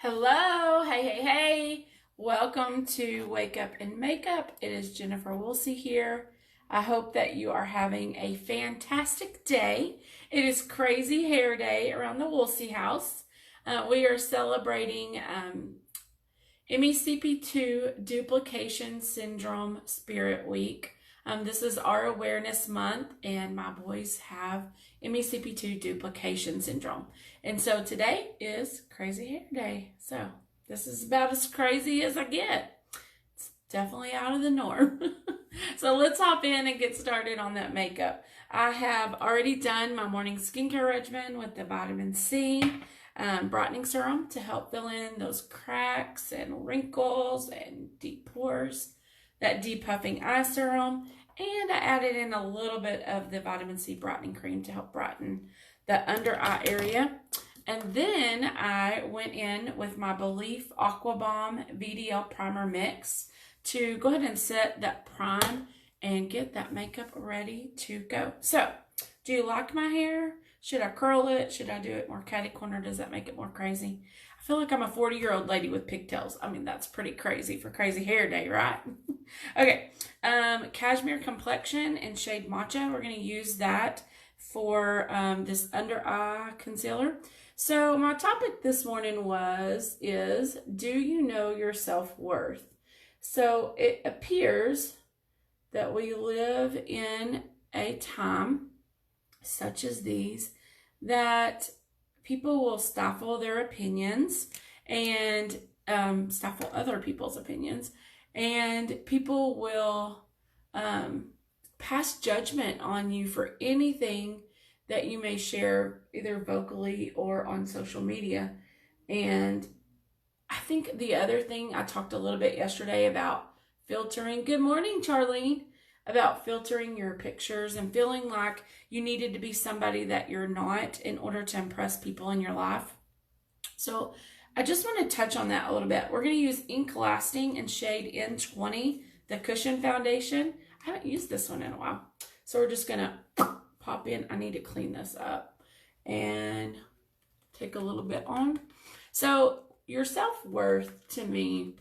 Hello, hey. Welcome to Wake Up and Makeup. It is Jennifer Woolsey here. I hope that you are having a fantastic day. It is Crazy Hair Day around the Woolsey house. We are celebrating MECP2 Duplication Syndrome Spirit Week. This is our awareness month, and my boys have MECP2 Duplication Syndrome. And so today is Crazy Hair Day. So this is about as crazy as I get. It's definitely out of the norm. So let's hop in and get started on that makeup. I have already done my morning skincare regimen with the vitamin C brightening serum to help fill in those cracks and wrinkles and deep pores. That depuffing eye serum, and I added in a little bit of the vitamin C brightening cream to help brighten the under eye area. And then I went in with my Belif Aqua Bomb VDL primer mix to go ahead and set that prime and get that makeup ready to go. So, do you like my hair? Should I curl it? Should I do it more catty corner? Does that make it more crazy? I feel like I'm a 40-year-old lady with pigtails. I mean, that's pretty crazy for Crazy Hair Day, right? Okay, Cashmere Complexion in shade Mocha. We're going to use that for this under eye concealer. So my topic this morning is do you know your self-worth? So it appears that we live in a time such as these that people will stifle their opinions and stifle other people's opinions, and people will pass judgment on you for anything that you may share either vocally or on social media. And I think the other thing, I talked a little bit yesterday about filtering. Good morning, Charlene. About filtering your pictures and feeling like you needed to be somebody that you're not in order to impress people in your life. So I just want to touch on that a little bit. We're going to use Ink Lasting in shade N20, the Cushion Foundation. I haven't used this one in a while. So we're just going to pop in. I need to clean this up and take a little bit on. So your self-worth to me,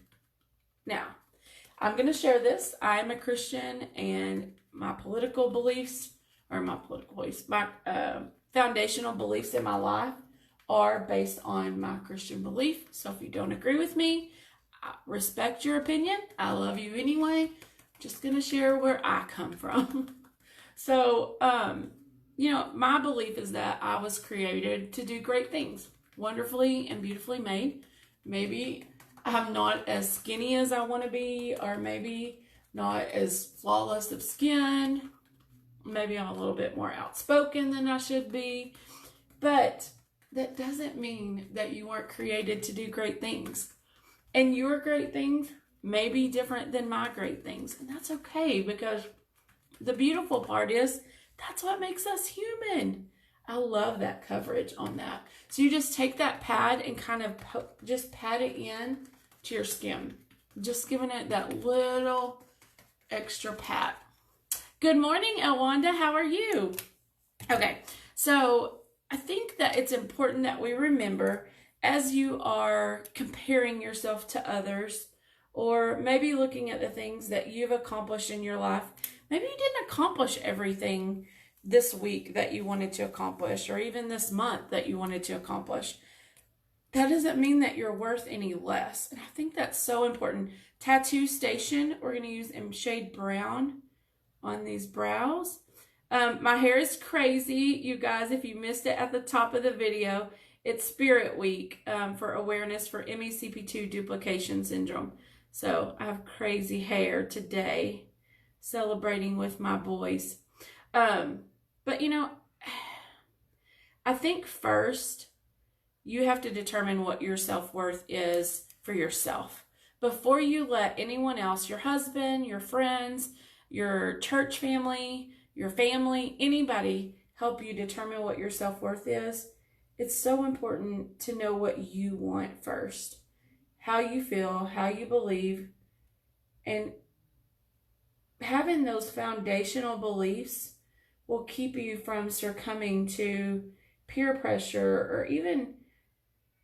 now, I'm going to share this. I am a Christian, and my political beliefs, my foundational beliefs in my life are based on my Christian belief. So if you don't agree with me, I respect your opinion. I love you anyway. I'm just going to share where I come from. So, my belief is that I was created to do great things, wonderfully and beautifully made. Maybe I'm not as skinny as I want to be, or maybe not as flawless of skin. Maybe I'm a little bit more outspoken than I should be. But that doesn't mean that you weren't created to do great things. And your great things may be different than my great things. And that's okay, because the beautiful part is that's what makes us human. I love that coverage on that. So you just take that pad and kind of just pat it in to your skin. Just giving it that little extra pat. Good morning, Elwanda. How are you? Okay, so I think that it's important that we remember as you are comparing yourself to others, or maybe looking at the things that you've accomplished in your life. Maybe you didn't accomplish everything this week that you wanted to accomplish, or even this month that you wanted to accomplish. That doesn't mean that you're worth any less. And I think that's so important. Tattoo Station, we're going to use in shade brown on these brows. My hair is crazy. You guys, if you missed it at the top of the video, it's Spirit Week for awareness for MECP2 Duplication Syndrome. So I have crazy hair today, celebrating with my boys. But I think first, you have to determine what your self-worth is for yourself before you let anyone else, your husband, your friends, your church family, your family, anybody help you determine what your self-worth is. It's so important to know what you want first, how you feel, how you believe, and having those foundational beliefs will keep you from succumbing to peer pressure or even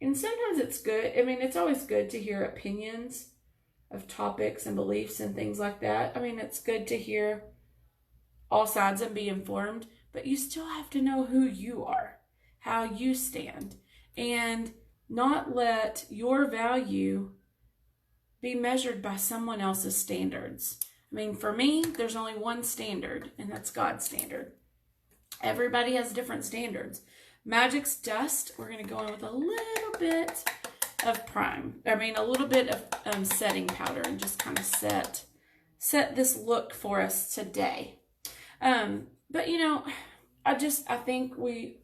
And sometimes it's good. I mean, it's always good to hear opinions of topics and beliefs and things like that. I mean, it's good to hear all sides and be informed, but you still have to know who you are, how you stand, and not let your value be measured by someone else's standards. I mean, for me, there's only one standard, and that's God's standard. Everybody has different standards. Magix Dust, we're going to go in with a little bit of a little bit of setting powder, and just kind of set this look for us today. But you know, I think we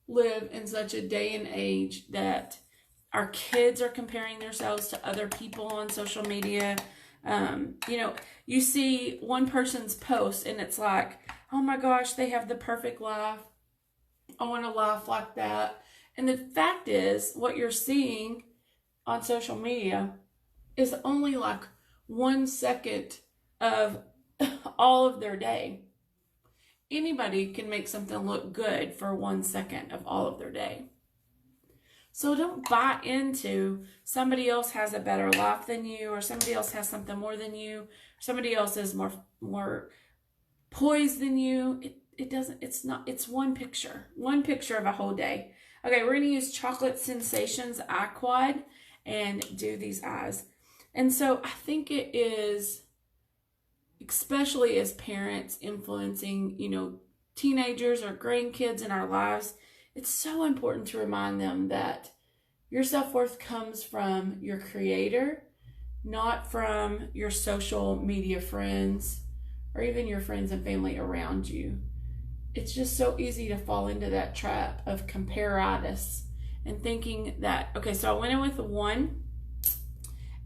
live in such a day and age that our kids are comparing themselves to other people on social media. You know, you see one person's post and it's like, oh my gosh, they have the perfect life. I want a life like that. And the fact is, what you're seeing on social media is only like 1 second of all of their day. Anybody can make something look good for 1 second of all of their day. So don't buy into somebody else has a better life than you, or somebody else has something more than you, or somebody else is more poised than you. It's one picture of a whole day. Okay, we're going to use Chocolate Sensations Eye Quad and do these eyes. And so I think it is, especially as parents influencing, you know, teenagers or grandkids in our lives, it's so important to remind them that your self-worth comes from your creator, not from your social media friends or even your friends and family around you. It's just so easy to fall into that trap of comparitis and thinking that, okay, so I went in with 1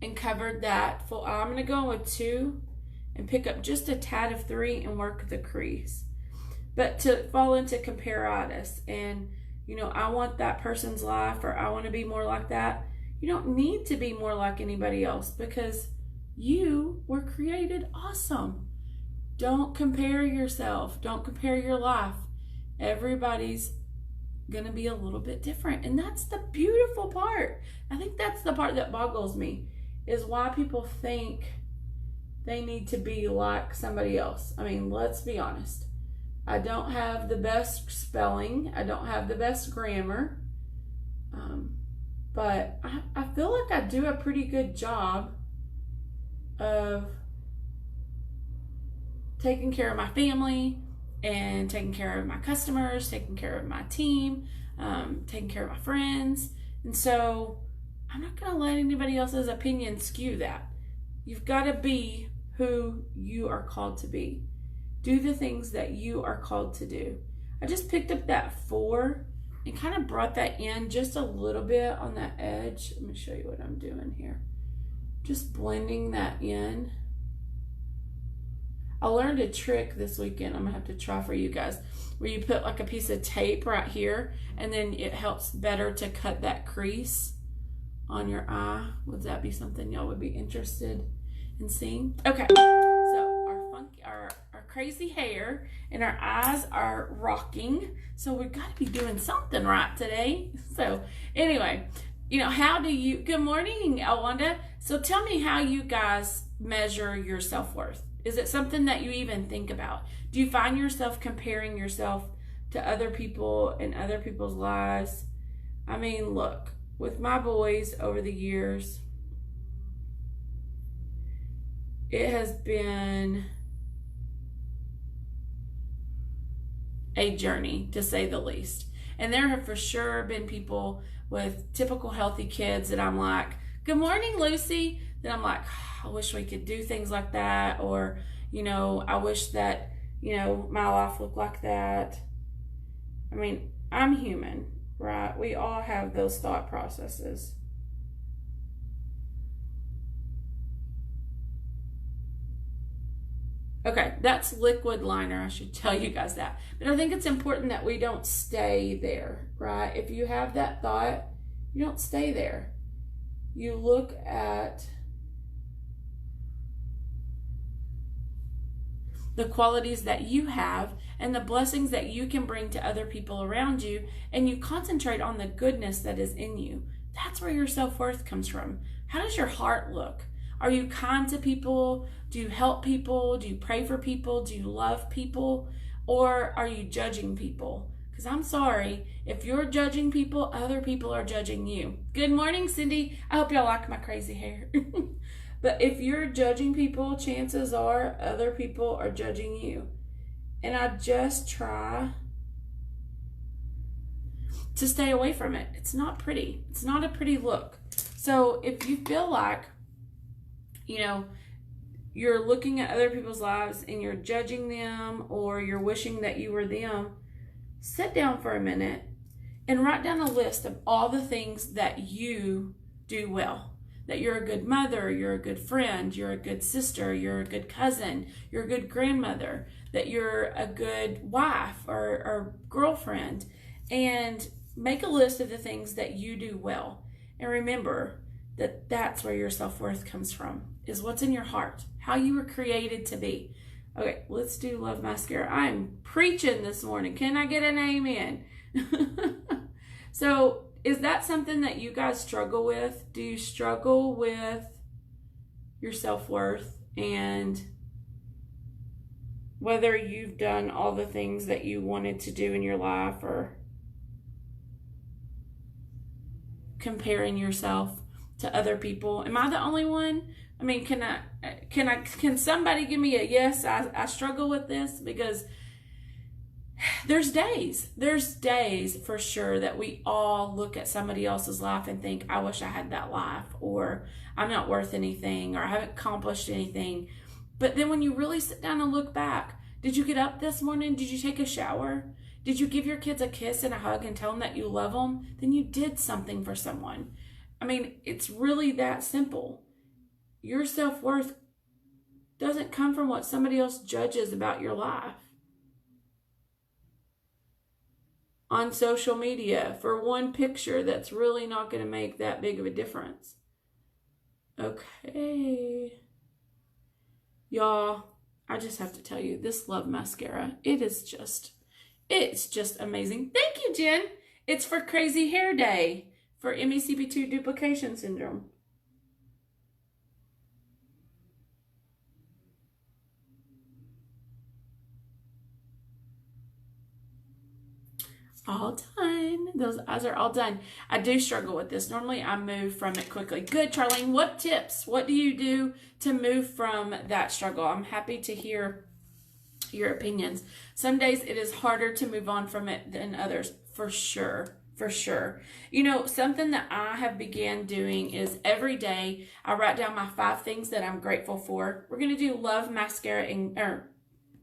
and covered that full. I'm going to go in with 2 and pick up just a tad of 3 and work the crease. But to fall into comparitis and, you know, I want that person's life, or I want to be more like that. You don't need to be more like anybody else, because you were created awesome. Don't compare yourself. Don't compare your life. Everybody's going to be a little bit different. And that's the beautiful part. I think that's the part that boggles me, is why people think they need to be like somebody else. I mean, let's be honest. I don't have the best spelling. I don't have the best grammar. But I feel like I do a pretty good job of taking care of my family and taking care of my customers, taking care of my team, taking care of my friends. And so I'm not going to let anybody else's opinion skew that. You've got to be who you are called to be. Do the things that you are called to do. I just picked up that 4 and kind of brought that in just a little bit on that edge. Let me show you what I'm doing here. Just blending that in. I learned a trick this weekend I'm going to have to try for you guys, where you put like a piece of tape right here, and then it helps better to cut that crease on your eye. Would that be something y'all would be interested in seeing? Okay, so our crazy hair and our eyes are rocking, so we've got to be doing something right today. So anyway, you know, good morning, Elwanda. So tell me how you guys measure your self-worth. Is it something that you even think about? Do you find yourself comparing yourself to other people and other people's lives? I mean, look, with my boys over the years, it has been a journey, to say the least. And there have for sure been people with typical healthy kids that I'm like, good morning, Lucy. Then I'm like, I wish we could do things like that. Or, you know, I wish that, you know, my life looked like that. I mean, I'm human, right? We all have those thought processes. Okay, that's liquid liner. I should tell you guys that. But I think it's important that we don't stay there, right? If you have that thought, you don't stay there. You look at the qualities that you have and the blessings that you can bring to other people around you, and you concentrate on the goodness that is in you, That's where your self-worth comes from. How does your heart look? Are you kind to people? Do you help people? Do you pray for people? Do you love people? Or are you judging people? Because I'm sorry, if you're judging people, other people are judging you. Good morning, Cindy. I hope y'all like my crazy hair. But if you're judging people, chances are other people are judging you. And I just try to stay away from it. It's not pretty. It's not a pretty look. So if you feel like, you know, you're looking at other people's lives and you're judging them, or you're wishing that you were them, sit down for a minute and write down a list of all the things that you do well. That you're a good mother, you're a good friend, you're a good sister, you're a good cousin, you're a good grandmother, that you're a good wife or girlfriend. And make a list of the things that you do well. And remember that that's where your self-worth comes from, is what's in your heart, how you were created to be. Okay, let's do Love Mascara. I'm preaching this morning. Can I get an amen? So, is that something that you guys struggle with? Do you struggle with your self-worth and whether you've done all the things that you wanted to do in your life, or comparing yourself to other people? Am I the only one? I mean, can somebody give me a yes? I struggle with this, because there's days for sure that we all look at somebody else's life and think, I wish I had that life, or I'm not worth anything, or I haven't accomplished anything. But then when you really sit down and look back, did you get up this morning? Did you take a shower? Did you give your kids a kiss and a hug and tell them that you love them? Then you did something for someone. I mean, it's really that simple. Your self-worth doesn't come from what somebody else judges about your life on social media for one picture that's really not going to make that big of a difference. Okay. Y'all, I just have to tell you, this Love Mascara, it's just amazing. Thank you, Jen. It's for Crazy Hair Day for MECP2 duplication syndrome. All done. Those eyes are all done. I do struggle with this. Normally I move from it quickly. Good, Charlene. What tips? What do you do to move from that struggle? I'm happy to hear your opinions. Some days it is harder to move on from it than others, for sure. For sure. You know, something that I have began doing is every day I write down my 5 things that I'm grateful for. We're going to do Love Mascara and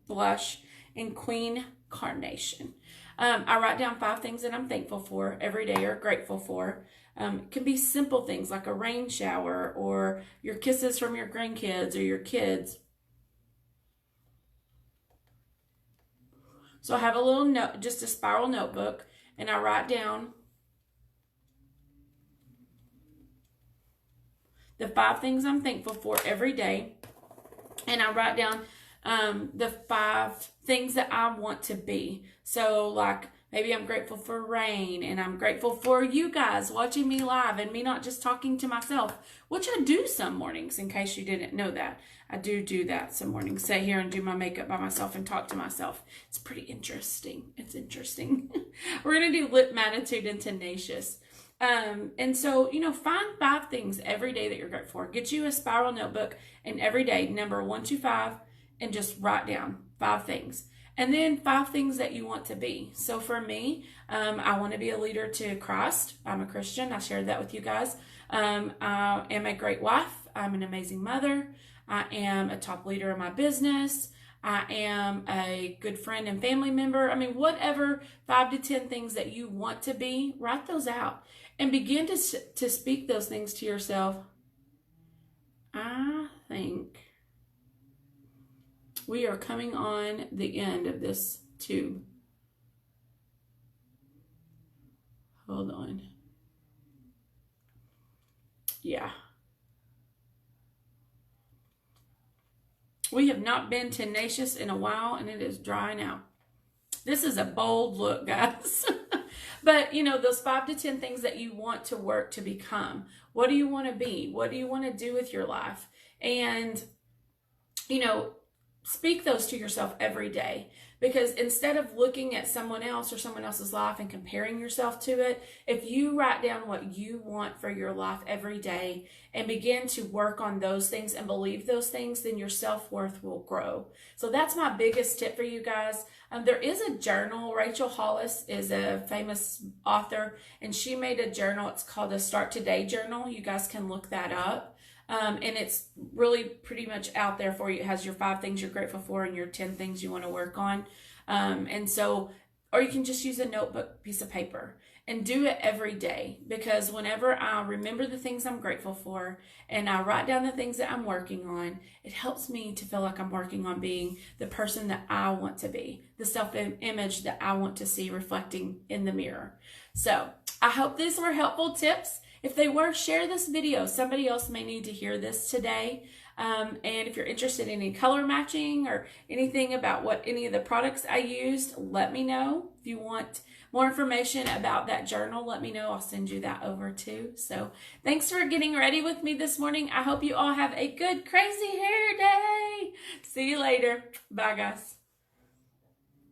blush and Queen Carnation. I write down 5 things that I'm thankful for every day or grateful for. It can be simple things like a rain shower or your kisses from your grandkids or your kids. So I have a little note, just a spiral notebook, and I write down the 5 things I'm thankful for every day. And I write down the 5 things that I want to be. So like maybe I'm grateful for rain, and I'm grateful for you guys watching me live and me not just talking to myself, which I do some mornings, in case you didn't know that. I do that some mornings. Sit here and do my makeup by myself and talk to myself. It's pretty interesting. It's interesting. We're going to do Lip Mattitude and Tenacious. And so, you know, find 5 things every day that you're grateful for. Get you a spiral notebook, and every day, number 1 to 5, and just write down 5 things. And then 5 things that you want to be. So for me, I want to be a leader to Christ. I'm a Christian. I shared that with you guys. I am a great wife. I'm an amazing mother. I am a top leader in my business. I am a good friend and family member. I mean, whatever 5 to 10 things that you want to be, write those out and begin to speak those things to yourself. I think we are coming on the end of this tube. Hold on. Yeah. We have not been tenacious in a while, and it is drying out. This is a bold look, guys. But, you know, those 5 to 10 things that you want to work to become. What do you want to be? What do you want to do with your life? And, you know, speak those to yourself every day. Because instead of looking at someone else or someone else's life and comparing yourself to it, if you write down what you want for your life every day and begin to work on those things and believe those things, then your self-worth will grow. So that's my biggest tip for you guys. There is a journal. Rachel Hollis is a famous author, and she made a journal. It's called a Start Today journal. You guys can look that up. And it's really pretty much out there for you. It has your 5 things you're grateful for and your 10 things you want to work on. And so, or you can just use a notebook piece of paper and do it every day, because whenever I remember the things I'm grateful for and I write down the things that I'm working on, it helps me to feel like I'm working on being the person that I want to be, the self-image that I want to see reflecting in the mirror. So I hope these were helpful tips. If they were, share this video. Somebody else may need to hear this today. And if you're interested in any color matching or anything about what any of the products I used, let me know. If you want more information about that journal, let me know. I'll send you that over too. So thanks for getting ready with me this morning. I hope you all have a good, crazy hair day. See you later. Bye, guys.